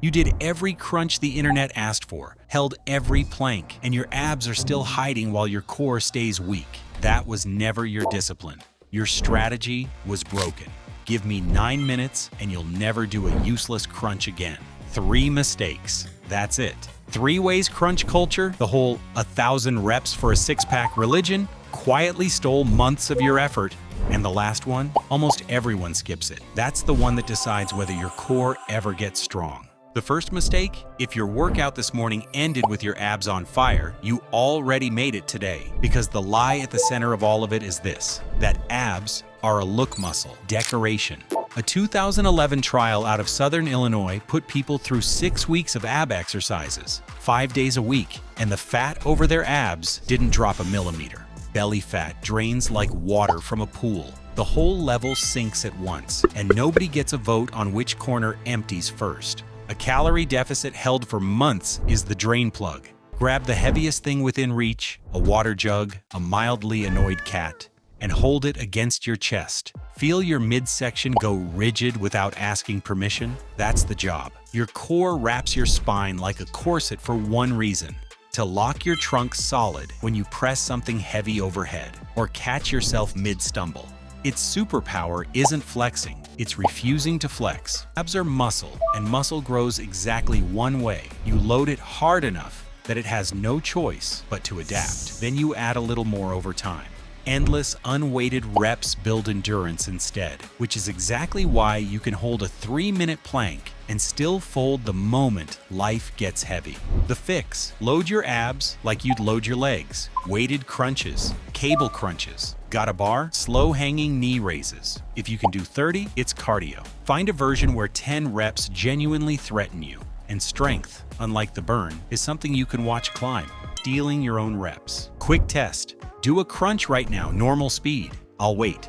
You did every crunch the internet asked for, held every plank, and your abs are still hiding while your core stays weak. That was never your discipline. Your strategy was broken. Give me 9 minutes and you'll never do a useless crunch again. 3 mistakes. That's it. 3 ways crunch culture, the whole 1,000 reps for a six-pack religion, quietly stole months of your effort. And the last one, almost everyone skips it. That's the one that decides whether your core ever gets strong. The first mistake, if your workout this morning ended with your abs on fire, you already made it today. Because the lie at the center of all of it is this, that abs are a look muscle, decoration. A 2011 trial out of Southern Illinois put people through 6 weeks of ab exercises, 5 days a week, and the fat over their abs didn't drop a millimeter. Belly fat drains like water from a pool. The whole level sinks at once, and nobody gets a vote on which corner empties first. A calorie deficit held for months is the drain plug. Grab the heaviest thing within reach, a water jug, a mildly annoyed cat, and hold it against your chest. Feel your midsection go rigid without asking permission? That's the job. Your core wraps your spine like a corset for one reason: to lock your trunk solid when you press something heavy overhead or catch yourself mid-stumble. Its superpower isn't flexing, it's refusing to flex. Abs are muscle, and muscle grows exactly one way. You load it hard enough that it has no choice but to adapt. Then you add a little more over time. Endless, unweighted reps build endurance instead, which is exactly why you can hold a 3-minute plank and still fold the moment life gets heavy. The fix: load your abs like you'd load your legs. Weighted crunches, cable crunches. Got a bar? Slow hanging knee raises. If you can do 30, it's cardio. Find a version where 10 reps genuinely threaten you. And strength, unlike the burn, is something you can watch climb, stealing your own reps. Quick test. Do a crunch right now, normal speed. I'll wait.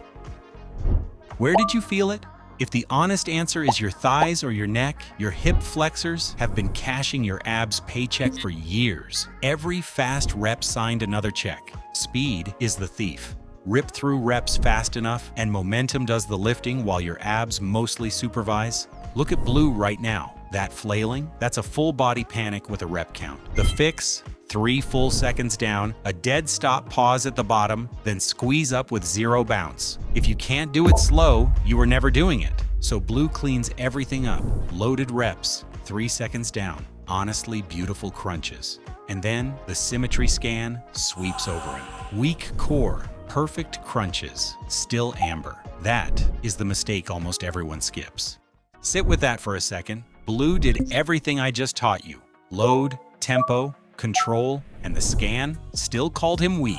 Where did you feel it? If the honest answer is your thighs or your neck, your hip flexors have been cashing your abs paycheck for years. Every fast rep signed another check. Speed is the thief. Rip through reps fast enough and momentum does the lifting while your abs mostly supervise. Look at Blue right now. That flailing, that's a full body panic with a rep count. The fix: 3 full seconds down, a dead stop pause at the bottom, then squeeze up with 0 bounce. If you can't do it slow, you were never doing it. So Blue cleans everything up. Loaded reps, 3 seconds down, honestly beautiful crunches. And then the symmetry scan sweeps over him. Weak core, perfect crunches, still amber. That is the mistake almost everyone skips. Sit with that for a second. Blue did everything I just taught you. Load, tempo, control, and the scan still called him weak.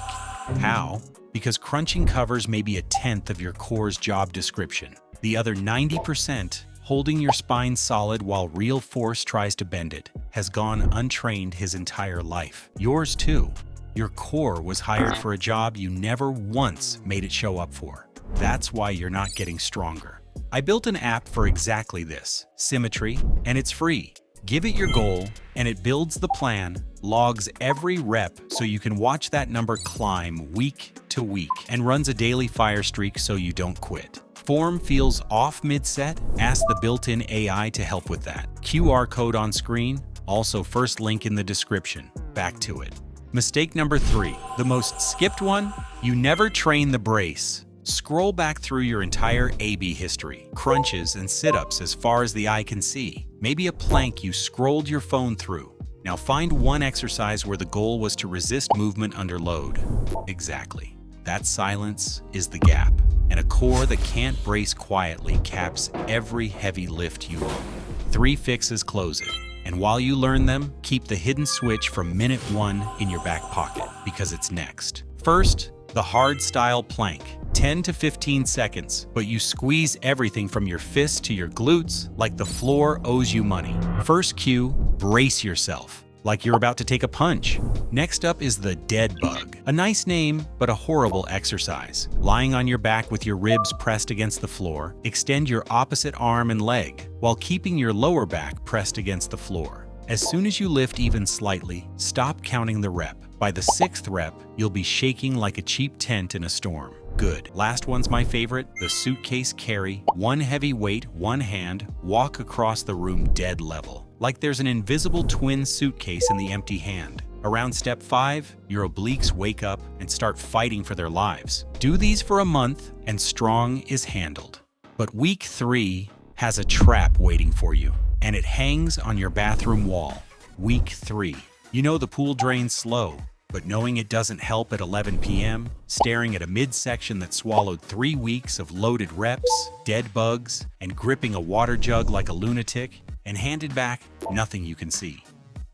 How? Because crunching covers maybe 1/10 of your core's job description. The other 90%, holding your spine solid while real force tries to bend it, has gone untrained his entire life. Yours too. Your core was hired for a job you never once made it show up for. That's why you're not getting stronger. I built an app for exactly this, Symmetry, and it's free. Give it your goal, and it builds the plan, logs every rep so you can watch that number climb week to week, and runs a daily fire streak so you don't quit. Form feels off mid-set? Ask the built-in AI to help with that. QR code on screen, also first link in the description. Back to it. Mistake number 3, the most skipped one: you never train the brace. Scroll back through your entire AB history, crunches and sit-ups as far as the eye can see. Maybe a plank you scrolled your phone through. Now find one exercise where the goal was to resist movement under load. Exactly. That silence is the gap. And a core that can't brace quietly caps every heavy lift you own. 3 fixes close it. And while you learn them, keep the hidden switch from minute 1 in your back pocket, because it's next. First, the hard style plank. 10 to 15 seconds, but you squeeze everything from your fists to your glutes like the floor owes you money. First cue: brace yourself, like you're about to take a punch. Next up is the dead bug. A nice name, but a horrible exercise. Lying on your back with your ribs pressed against the floor, extend your opposite arm and leg while keeping your lower back pressed against the floor. As soon as you lift even slightly, stop counting the rep. By the 6th rep, you'll be shaking like a cheap tent in a storm. Good. Last one's my favorite, the suitcase carry. 1 heavy weight, 1 hand, walk across the room dead level. like there's an invisible twin suitcase in the empty hand. Around step 5, your obliques wake up and start fighting for their lives. Do these for a month and strong is handled. But week 3 has a trap waiting for you, and it hangs on your bathroom wall. Week 3. You know the pool drains slow, but knowing it doesn't help at 11 p.m., staring at a midsection that swallowed 3 weeks of loaded reps, dead bugs, and gripping a water jug like a lunatic, and handed back nothing you can see.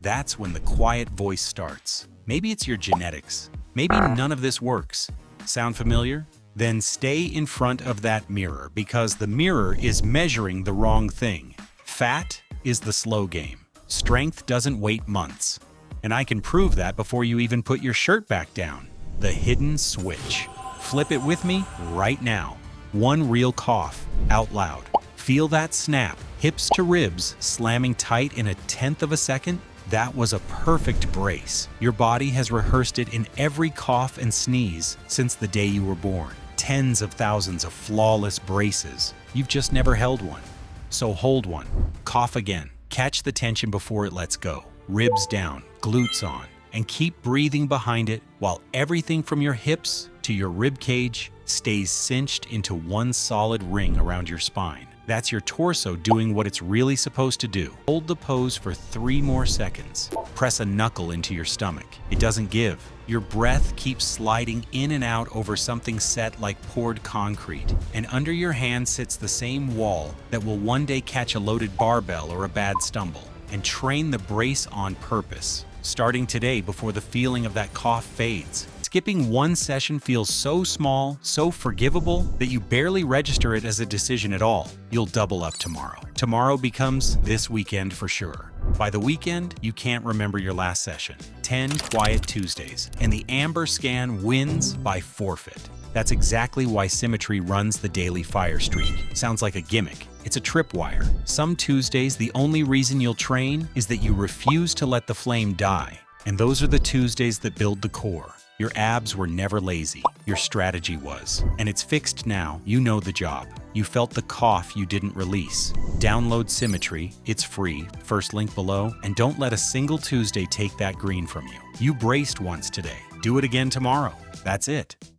That's when the quiet voice starts. Maybe it's your genetics. Maybe none of this works. Sound familiar? Then stay in front of that mirror, because the mirror is measuring the wrong thing. Fat is the slow game. Strength doesn't wait months. And I can prove that before you even put your shirt back down. The hidden switch. Flip it with me right now. One real cough, out loud. Feel that snap, hips to ribs slamming tight in 1/10 of a second? That was a perfect brace. Your body has rehearsed it in every cough and sneeze since the day you were born. Tens of thousands of flawless braces. You've just never held one. So hold one. Cough again. Catch the tension before it lets go. Ribs down, glutes on, and keep breathing behind it while everything from your hips to your rib cage stays cinched into one solid ring around your spine. That's your torso doing what it's really supposed to do. Hold the pose for 3 more seconds. Press a knuckle into your stomach. It doesn't give. Your breath keeps sliding in and out over something set like poured concrete. And under your hand sits the same wall that will one day catch a loaded barbell or a bad stumble. And train the brace on purpose, starting today before the feeling of that cough fades. Skipping one session feels so small, so forgivable, that you barely register it as a decision at all. You'll double up tomorrow. Tomorrow becomes this weekend for sure. By the weekend, you can't remember your last session. 10 quiet Tuesdays, and the amber scan wins by forfeit. That's exactly why symmetry runs the daily fire streak. Sounds like a gimmick. It's a tripwire. Some Tuesdays, the only reason you'll train is that you refuse to let the flame die. And those are the Tuesdays that build the core. Your abs were never lazy. Your strategy was. And it's fixed now. You know the job. You felt the cough you didn't release. Download Symmetry. It's free. First link below. And don't let a single Tuesday take that green from you. You braced once today. Do it again tomorrow. That's it.